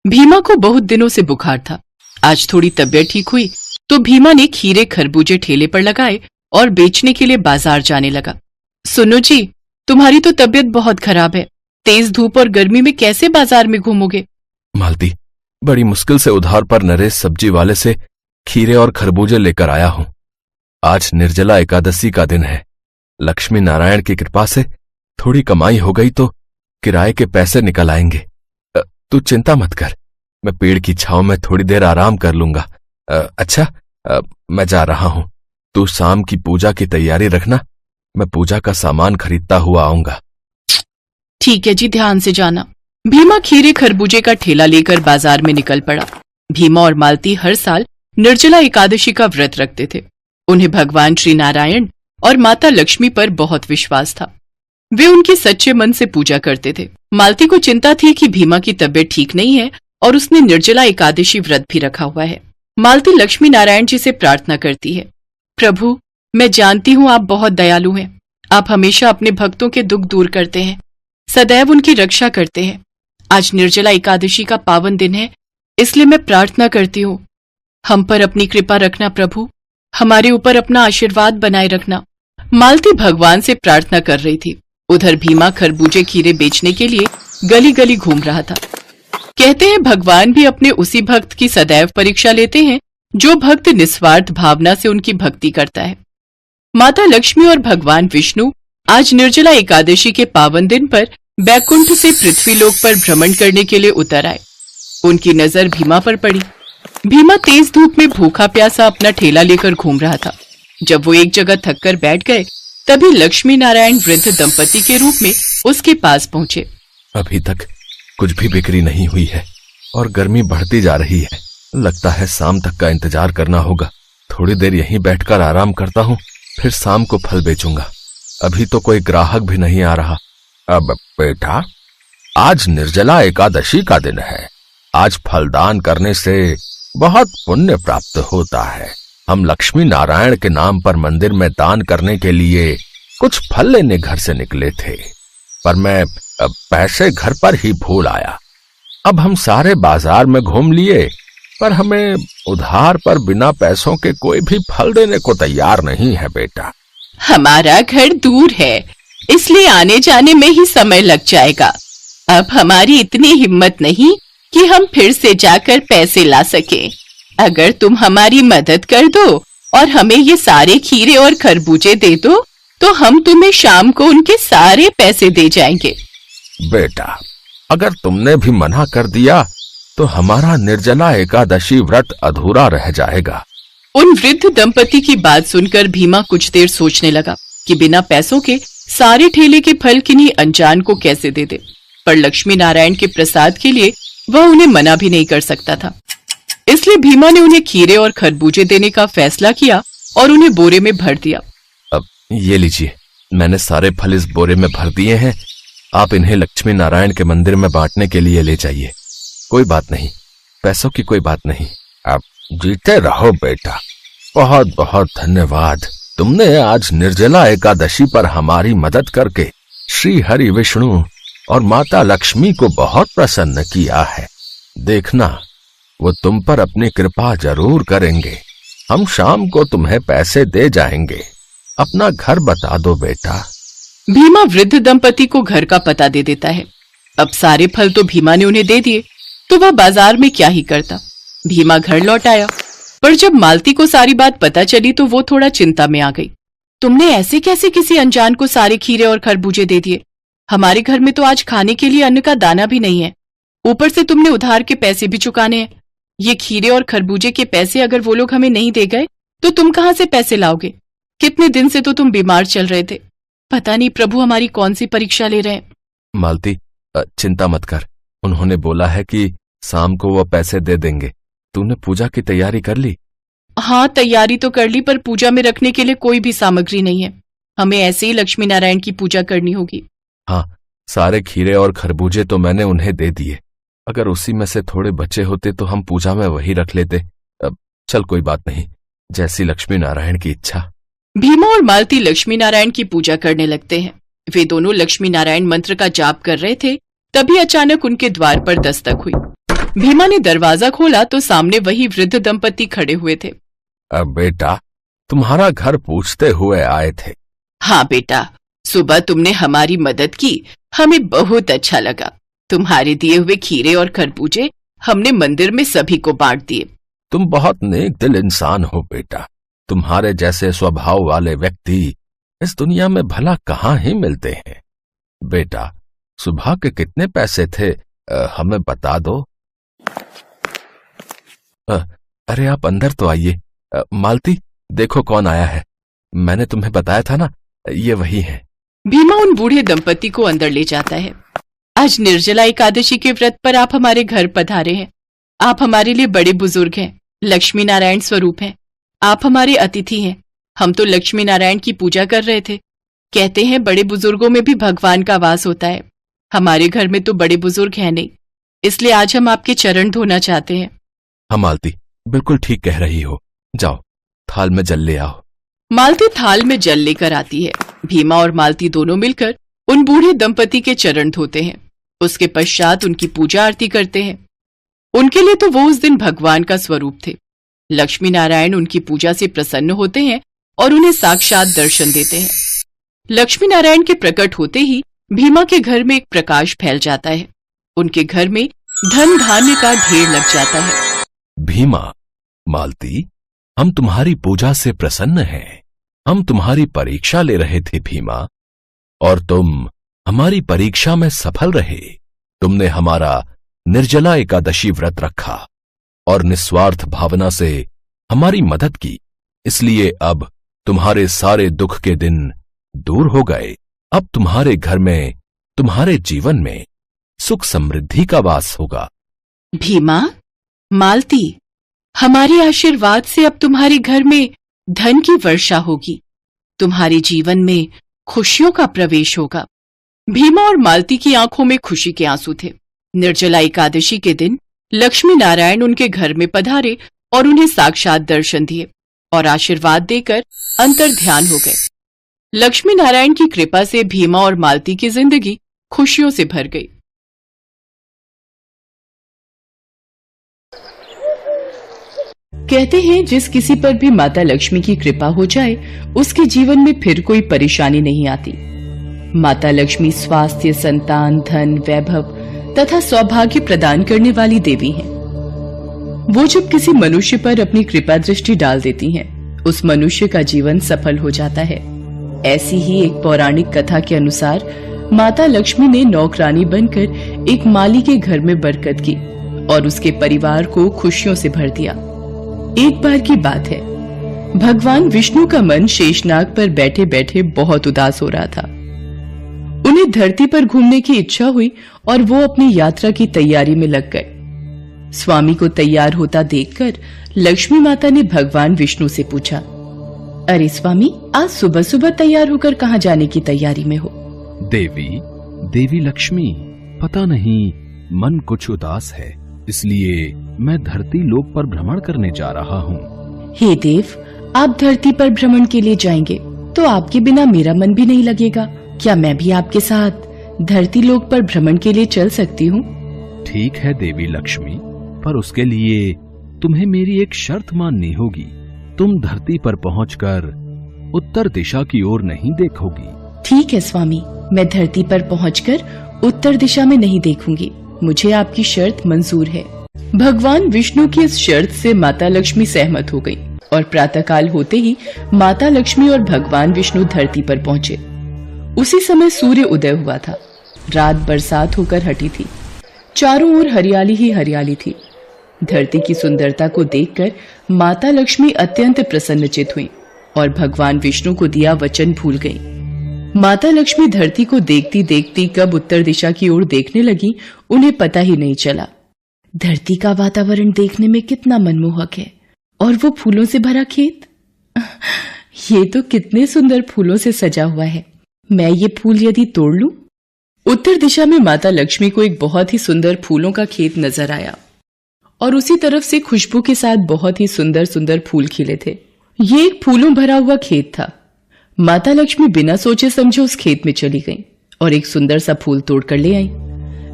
भीमा को बहुत दिनों से बुखार था। आज थोड़ी तबीयत ठीक हुई तो भीमा ने खीरे खरबूजे ठेले पर लगाए और बेचने के लिए बाजार जाने लगा। सुनो जी, तुम्हारी तो तबीयत बहुत खराब है। तेज धूप और गर्मी में कैसे बाजार में घूमोगे? मालती, बड़ी मुश्किल से उधार पर नरेश सब्जी वाले से खीरे और खरबूजे लेकर आया हूं। आज निर्जला एकादशी का दिन है। लक्ष्मी नारायण की कृपा से थोड़ी कमाई हो गई तो किराए के पैसे निकल आएंगे। तू चिंता मत कर, मैं पेड़ की छांव में थोड़ी देर आराम कर लूंगा। अच्छा, मैं जा रहा हूं। तू शाम की पूजा की तैयारी रखना, मैं पूजा का सामान खरीदता हुआ आऊंगा। ठीक है जी, ध्यान से जाना। भीमा खीरे खरबूजे का ठेला लेकर बाजार में निकल पड़ा। भीमा और मालती हर साल निर्जला एकादशी का व्रत रखते थे। उन्हें भगवान श्री नारायण और माता लक्ष्मी पर बहुत विश्वास था। वे उनकी सच्चे मन से पूजा करते थे। मालती को चिंता थी कि भीमा की तबीयत ठीक नहीं है और उसने निर्जला एकादशी व्रत भी रखा हुआ है। मालती लक्ष्मी नारायण जी से प्रार्थना करती है, प्रभु, मैं जानती हूँ आप बहुत दयालु हैं। आप हमेशा अपने भक्तों के दुख दूर करते हैं, सदैव उनकी रक्षा करते हैं। आज निर्जला एकादशी का पावन दिन है, इसलिए मैं प्रार्थना करती हूँ, हम पर अपनी कृपा रखना प्रभु, हमारे ऊपर अपना आशीर्वाद बनाए रखना। मालती भगवान से प्रार्थना कर रही थी। उधर भीमा खरबूजे खीरे बेचने के लिए गली गली घूम रहा था। कहते हैं भगवान भी अपने उसी भक्त की सदैव परीक्षा लेते हैं जो भक्त निस्वार्थ भावना से उनकी भक्ति करता है। माता लक्ष्मी और भगवान विष्णु आज निर्जला एकादशी के पावन दिन पर बैकुंठ से पृथ्वीलोक पर भ्रमण करने के लिए उतर आए। उनकी नजर भीमा पर पड़ी। भीमा तेज धूप में भूखा प्यासा अपना ठेला लेकर घूम रहा था। जब वो एक जगह थककर बैठ गए तभी लक्ष्मी नारायण वृद्ध दंपति के रूप में उसके पास पहुंचे। अभी तक कुछ भी बिक्री नहीं हुई है और गर्मी बढ़ती जा रही है। लगता है शाम तक का इंतजार करना होगा। थोड़ी देर यहीं बैठकर आराम करता हूँ, फिर शाम को फल बेचूंगा। अभी तो कोई ग्राहक भी नहीं आ रहा। अब बेटा, आज निर्जला एकादशी का दिन है। आज फलदान करने से बहुत पुण्य प्राप्त होता है। हम लक्ष्मी नारायण के नाम पर मंदिर में दान करने के लिए कुछ फल लेने घर से निकले थे, पर मैं पैसे घर पर ही भूल आया। अब हम सारे बाजार में घूम लिए, पर हमें उधार पर बिना पैसों के कोई भी फल देने को तैयार नहीं है बेटा। हमारा घर दूर है, इसलिए आने जाने में ही समय लग जाएगा। अब हमारी इतनी हिम्मत नहीं कि हम फिर से जाकर पैसे ला सके। अगर तुम हमारी मदद कर दो और हमें ये सारे खीरे और खरबूजे दे दो तो हम तुम्हें शाम को उनके सारे पैसे दे जाएंगे। बेटा, अगर तुमने भी मना कर दिया तो हमारा निर्जला एकादशी व्रत अधूरा रह जाएगा। उन वृद्ध दंपति की बात सुनकर भीमा कुछ देर सोचने लगा कि बिना पैसों के सारे ठेले के फल किन्हीं अनजान को कैसे दे दे, पर लक्ष्मी नारायण के प्रसाद के लिए वह उन्हें मना भी नहीं कर सकता था। इसलिए भीमा ने उन्हें खीरे और खरबूजे देने का फैसला किया और उन्हें बोरे में भर दिया। अब ये लीजिए, मैंने सारे फल इस बोरे में भर दिए हैं। आप इन्हें लक्ष्मी नारायण के मंदिर में बांटने के लिए ले जाइए। कोई बात नहीं, पैसों की कोई बात नहीं। अब जीते रहो बेटा, बहुत बहुत धन्यवाद। तुमने आज निर्जला एकादशी पर हमारी मदद करके श्री हरि विष्णु और माता लक्ष्मी को बहुत प्रसन्न किया है। देखना, वो तुम पर अपनी कृपा जरूर करेंगे। हम शाम को तुम्हें पैसे दे जाएंगे। अपना घर बता दो बेटा। भीमा वृद्ध दंपति को घर का पता दे देता है। अब सारे फल तो भीमा ने उन्हें दे दिए, तो वह बाजार में क्या ही करता। भीमा घर लौट आया, पर जब मालती को सारी बात पता चली तो वो थोड़ा चिंता में आ गई। तुमने ऐसे कैसे किसी अनजान को सारे खीरे और खरबूजे दे दिए? हमारे घर में तो आज खाने के लिए अन्न का दाना भी नहीं है। ऊपर से तुमने उधार के पैसे भी चुकाने हैं। ये खीरे और खरबूजे के पैसे अगर वो लोग हमें नहीं दे गए तो तुम कहाँ से पैसे लाओगे? कितने दिन से तो तुम बीमार चल रहे थे। पता नहीं प्रभु हमारी कौन सी परीक्षा ले रहे हैं। मालती, चिंता मत कर। उन्होंने बोला है कि शाम को वो पैसे दे देंगे। तूने पूजा की तैयारी कर ली? हाँ, तैयारी तो कर ली, पर पूजा में रखने के लिए कोई भी सामग्री नहीं है। हमें ऐसे ही लक्ष्मी नारायण की पूजा करनी होगी। हाँ, सारे खीरे और खरबूजे तो मैंने उन्हें दे दिए। अगर उसी में से थोड़े बचे होते तो हम पूजा में वही रख लेते। अब चल, कोई बात नहीं, जैसी लक्ष्मी नारायण की इच्छा। भीमा और मालती लक्ष्मी नारायण की पूजा करने लगते हैं। वे दोनों लक्ष्मी नारायण मंत्र का जाप कर रहे थे, तभी अचानक उनके द्वार पर दस्तक हुई। भीमा ने दरवाजा खोला तो सामने वही वृद्ध दंपति खड़े हुए थे। अब बेटा, तुम्हारा घर पूछते हुए आए थे। हाँ बेटा, सुबह तुमने हमारी मदद की, हमें बहुत अच्छा लगा। तुम्हारे दिए हुए खीरे और खरबूजे हमने मंदिर में सभी को बांट दिए। तुम बहुत नेक दिल इंसान हो बेटा। तुम्हारे जैसे स्वभाव वाले व्यक्ति इस दुनिया में भला कहाँ ही मिलते हैं। बेटा, सुबह के कितने पैसे थे, हमें बता दो। अरे आप अंदर तो आइए। मालती, देखो कौन आया है। मैंने तुम्हें बताया था ना, ये वही है। भीमा उन बूढ़े दंपति को अंदर ले जाता है। आज निर्जला एकादशी के व्रत पर आप हमारे घर पधारे हैं। आप हमारे लिए बड़े बुजुर्ग हैं, लक्ष्मी नारायण स्वरूप हैं। आप हमारे अतिथि हैं। हम तो लक्ष्मी नारायण की पूजा कर रहे थे। कहते हैं बड़े बुजुर्गों में भी भगवान का वास होता है। हमारे घर में तो बड़े बुजुर्ग हैं नहीं, इसलिए आज हम आपके चरण धोना चाहते हैं। हाँ मालती, बिल्कुल ठीक कह रही हो। जाओ, थाल में जल ले आओ। मालती थाल में जल लेकर आती है। भीमा और मालती दोनों मिलकर उन बूढ़े दंपति के चरण धोते हैं। उसके पश्चात उनकी पूजा आरती करते हैं। उनके लिए तो वो उस दिन भगवान का स्वरूप थे। लक्ष्मी नारायण उनकी पूजा से प्रसन्न होते हैं और उन्हें साक्षात दर्शन देते हैं। लक्ष्मी नारायण के प्रकट होते ही भीमा के घर में एक प्रकाश फैल जाता है। उनके घर में धन धान्य का ढेर लग जाता है। भीमा, मालती, हम तुम्हारी पूजा से प्रसन्न हैं। हम तुम्हारी परीक्षा ले रहे थे भीमा, और तुम हमारी परीक्षा में सफल रहे। तुमने हमारा निर्जला एकादशी व्रत रखा और निस्वार्थ भावना से हमारी मदद की, इसलिए अब तुम्हारे सारे दुख के दिन दूर हो गए। अब तुम्हारे घर में, तुम्हारे जीवन में सुख समृद्धि का वास होगा। भीमा, मालती, हमारे आशीर्वाद से अब तुम्हारे घर में धन की वर्षा होगी। तुम्हारे जीवन में खुशियों का प्रवेश होगा। भीमा और मालती की आंखों में खुशी के आंसू थे। निर्जला एकादशी के दिन लक्ष्मी नारायण उनके घर में पधारे और उन्हें साक्षात दर्शन दिए और आशीर्वाद देकर अंतर ध्यान हो गए। लक्ष्मी नारायण की कृपा से भीमा और मालती की जिंदगी खुशियों से भर गई। कहते हैं जिस किसी पर भी माता लक्ष्मी की कृपा हो जाए, उसके जीवन में फिर कोई परेशानी नहीं आती। माता लक्ष्मी स्वास्थ्य, संतान, धन, वैभव तथा सौभाग्य प्रदान करने वाली देवी हैं। वो जब किसी मनुष्य पर अपनी कृपा दृष्टि डाल देती हैं, उस मनुष्य का जीवन सफल हो जाता है। ऐसी ही एक पौराणिक कथा के अनुसार माता लक्ष्मी ने नौकरानी बनकर एक माली के घर में बरकत की और उसके परिवार को खुशियों से भर दिया। एक बार की बात है, भगवान विष्णु का मन शेषनाग पर बैठे बैठे बहुत उदास हो रहा था। उन्हें धरती पर घूमने की इच्छा हुई और वो अपनी यात्रा की तैयारी में लग गए। स्वामी को तैयार होता देखकर लक्ष्मी माता ने भगवान विष्णु से पूछा, अरे स्वामी, आज सुबह सुबह तैयार होकर कहाँ जाने की तैयारी में हो? देवी लक्ष्मी, पता नहीं मन कुछ उदास है, इसलिए मैं धरती लोक पर भ्रमण करने जा रहा हूँ। हे देव, आप धरती पर भ्रमण के लिए जाएंगे तो आपके बिना मेरा मन भी नहीं लगेगा। क्या मैं भी आपके साथ धरती लोक पर भ्रमण के लिए चल सकती हूँ? ठीक है देवी लक्ष्मी, पर उसके लिए तुम्हें मेरी एक शर्त माननी होगी। तुम धरती पर पहुंचकर उत्तर दिशा की ओर नहीं देखोगी। ठीक है स्वामी, मैं धरती पर पहुंचकर उत्तर दिशा में नहीं देखूंगी। मुझे आपकी शर्त मंजूर है। भगवान विष्णु की इस शर्त से माता लक्ष्मी सहमत हो गई और प्रातःकाल होते ही माता लक्ष्मी और भगवान विष्णु धरती पर पहुंचे। उसी समय सूर्य उदय हुआ था। रात बरसात होकर हटी थी। चारों ओर हरियाली ही हरियाली थी। धरती की सुंदरता को देखकर माता लक्ष्मी अत्यंत प्रसन्नचित हुई और भगवान विष्णु को दिया वचन भूल गई। माता लक्ष्मी धरती को देखती देखती कब उत्तर दिशा की ओर देखने लगी, उन्हें पता ही नहीं चला। धरती का वातावरण देखने में कितना मनमोहक है, और वो फूलों से भरा खेत। ये तो कितने सुंदर फूलों से सजा हुआ है। मैं ये फूल यदि तोड़ लूं? उत्तर दिशा में माता लक्ष्मी को एक बहुत ही सुंदर फूलों का खेत नजर आया और उसी तरफ से खुशबू के साथ बहुत ही सुंदर सुंदर फूल खिले थे। ये एक फूलों भरा हुआ खेत था। माता लक्ष्मी बिना सोचे समझे उस खेत में चली गईं और एक सुंदर सा फूल तोड़कर ले आई।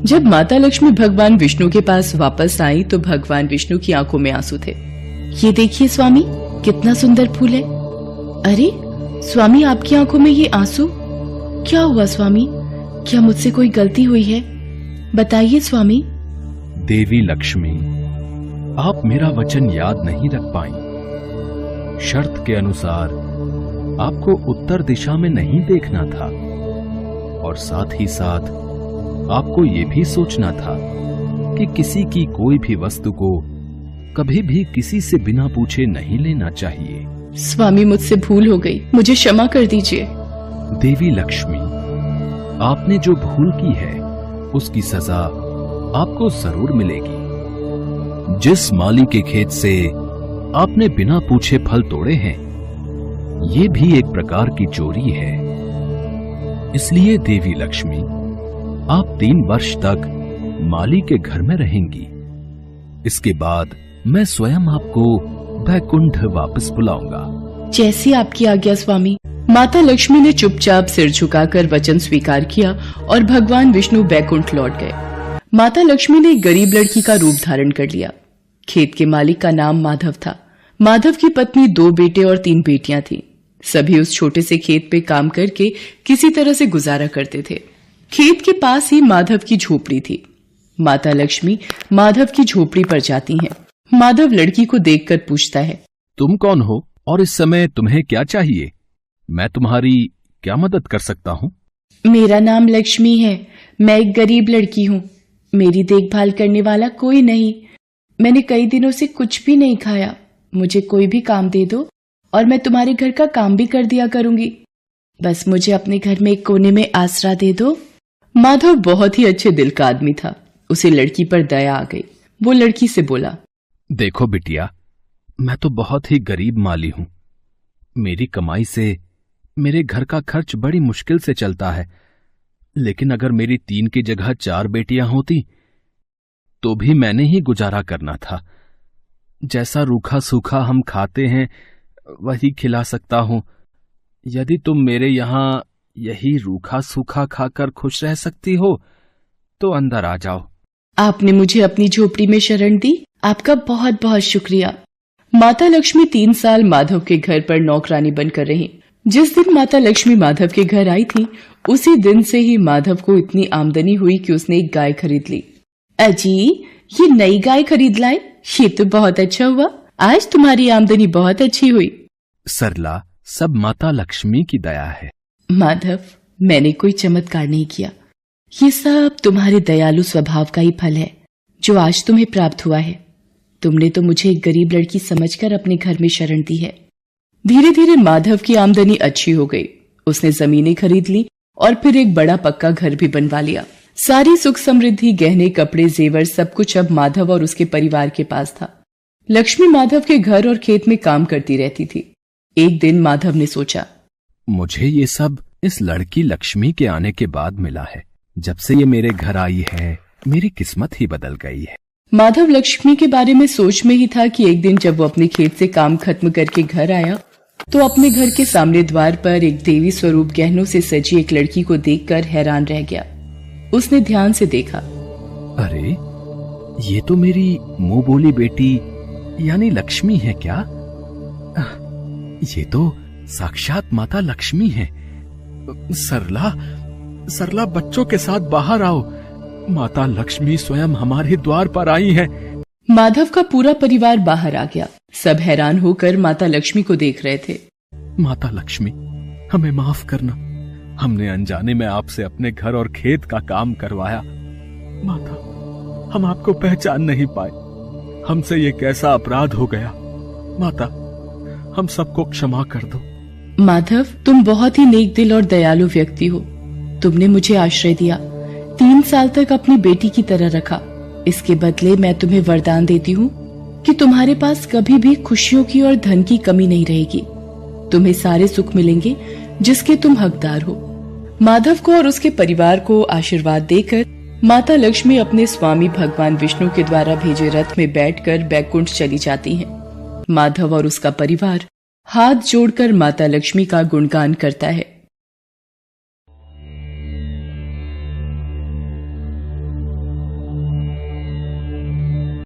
जब माता लक्ष्मी भगवान विष्णु के पास वापस आई तो भगवान विष्णु की आंखों में आंसू थे। ये देखिए स्वामी, कितना सुंदर फूल है। अरे स्वामी, आपकी आंखों में ये आंसू क्या हुआ स्वामी? क्या मुझसे कोई गलती हुई है? बताइए स्वामी। देवी लक्ष्मी, आप मेरा वचन याद नहीं रख पाई। शर्त के अनुसार आपको उत्तर दिशा में नहीं देखना था और साथ ही साथ आपको ये भी सोचना था कि किसी की कोई भी वस्तु को कभी भी किसी से बिना पूछे नहीं लेना चाहिए। स्वामी, मुझसे भूल हो गई, मुझे क्षमा कर दीजिए। देवी लक्ष्मी, आपने जो भूल की है उसकी सजा आपको जरूर मिलेगी। जिस माली के खेत से आपने बिना पूछे फल तोड़े हैं, ये भी एक प्रकार की चोरी है। इसलिए देवी लक्ष्मी, आप 3 वर्ष तक माली के घर में रहेंगी। इसके बाद मैं स्वयं आपको वैकुंठ वापस बुलाऊंगा। जैसी आपकी आज्ञा स्वामी। माता लक्ष्मी ने चुपचाप सिर झुकाकर वचन स्वीकार किया और भगवान विष्णु वैकुंठ लौट गए। माता लक्ष्मी ने एक गरीब लड़की का रूप धारण कर लिया। खेत के मालिक का नाम माधव था। माधव की पत्नी 2 बेटे और 3 बेटियां थीं। सभी उस छोटे से खेत पे काम करके किसी तरह से गुजारा करते थे। खेत के पास ही माधव की झोपड़ी थी। माता लक्ष्मी माधव की झोपड़ी पर जाती हैं। माधव लड़की को देखकर पूछता है, तुम कौन हो और इस समय तुम्हें क्या चाहिए? मैं तुम्हारी क्या मदद कर सकता हूँ? मेरा नाम लक्ष्मी है। मैं एक गरीब लड़की हूँ। मेरी देखभाल करने वाला कोई नहीं। मैंने कई दिनों से कुछ भी नहीं खाया। मुझे कोई भी काम दे दो और मैं तुम्हारे घर का काम भी कर दिया करूंगी। बस मुझे अपने घर में एक कोने में आसरा दे दो। माधव बहुत ही अच्छे दिल का आदमी था। उसे लड़की पर दया आ गई। वो लड़की से बोला, देखो बिटिया, मैं तो बहुत ही गरीब माली हूं। मेरी कमाई से मेरे घर का खर्च बड़ी मुश्किल से चलता है। लेकिन अगर मेरी 3 की जगह 4 बेटियां होती तो भी मैंने ही गुजारा करना था। जैसा रूखा सूखा हम खाते हैं वही खिला सकता हूं। यदि तुम मेरे यहां यही रूखा सूखा खाकर खुश रह सकती हो तो अंदर आ जाओ। आपने मुझे अपनी झोपड़ी में शरण दी। आपका बहुत बहुत शुक्रिया। माता लक्ष्मी 3 साल माधव के घर पर नौकरानी बनकर रही। जिस दिन माता लक्ष्मी माधव के घर आई थी, उसी दिन से ही माधव को इतनी आमदनी हुई कि उसने एक गाय खरीद ली। अजी, ये नई गाय खरीद लाए? ये तो बहुत अच्छा हुआ। आज तुम्हारी आमदनी बहुत अच्छी हुई। सरला, सब माता लक्ष्मी की दया है। माधव, मैंने कोई चमत्कार नहीं किया। ये सब तुम्हारे दयालु स्वभाव का ही फल है जो आज तुम्हें प्राप्त हुआ है। तुमने तो मुझे एक गरीब लड़की समझकर अपने घर में शरण दी है। धीरे धीरे माधव की आमदनी अच्छी हो गई। उसने जमीनें खरीद ली और फिर एक बड़ा पक्का घर भी बनवा लिया। सारी सुख समृद्धि, गहने, कपड़े, जेवर, सब कुछ अब माधव और उसके परिवार के पास था। लक्ष्मी माधव के घर और खेत में काम करती रहती थी। एक दिन माधव ने सोचा, मुझे ये सब इस लड़की लक्ष्मी के आने के बाद मिला है। जब से ये मेरे घर आई है, मेरी किस्मत ही बदल गई है। माधव लक्ष्मी के बारे में सोच में ही था कि एक दिन जब वो अपने खेत से काम खत्म करके घर आया तो अपने घर के सामने द्वार पर एक देवी स्वरूप गहनों से सजी एक लड़की को देखकर हैरान रह गया। उसने ध्यान से देखा। अरे, ये तो मेरी मुंह बोली बेटी यानी लक्ष्मी है क्या? ये तो साक्षात माता लक्ष्मी है। सरला, बच्चों के साथ बाहर आओ। माता लक्ष्मी स्वयं हमारे द्वार पर आई है। माधव का पूरा परिवार बाहर आ गया। सब हैरान होकर माता लक्ष्मी को देख रहे थे। माता लक्ष्मी, हमें माफ करना। हमने अनजाने में आपसे अपने घर और खेत का काम करवाया। माता, हम आपको पहचान नहीं पाए। हमसे ये कैसा अपराध हो गया। माता, हम सबको क्षमा कर दो। माधव, तुम बहुत ही नेक दिल और दयालु व्यक्ति हो। तुमने मुझे आश्रय दिया, 3 साल तक अपनी बेटी की तरह रखा। इसके बदले मैं तुम्हें वरदान देती हूँ कि तुम्हारे पास कभी भी खुशियों की और धन की कमी नहीं रहेगी। तुम्हें सारे सुख मिलेंगे जिसके तुम हकदार हो। माधव को और उसके परिवार को आशीर्वाद देकर माता लक्ष्मी अपने स्वामी भगवान विष्णु के द्वारा भेजे रथ में बैठकर बैकुंठ चली जाती हैं। माधव और उसका परिवार हाथ जोड़कर माता लक्ष्मी का गुणगान करता है।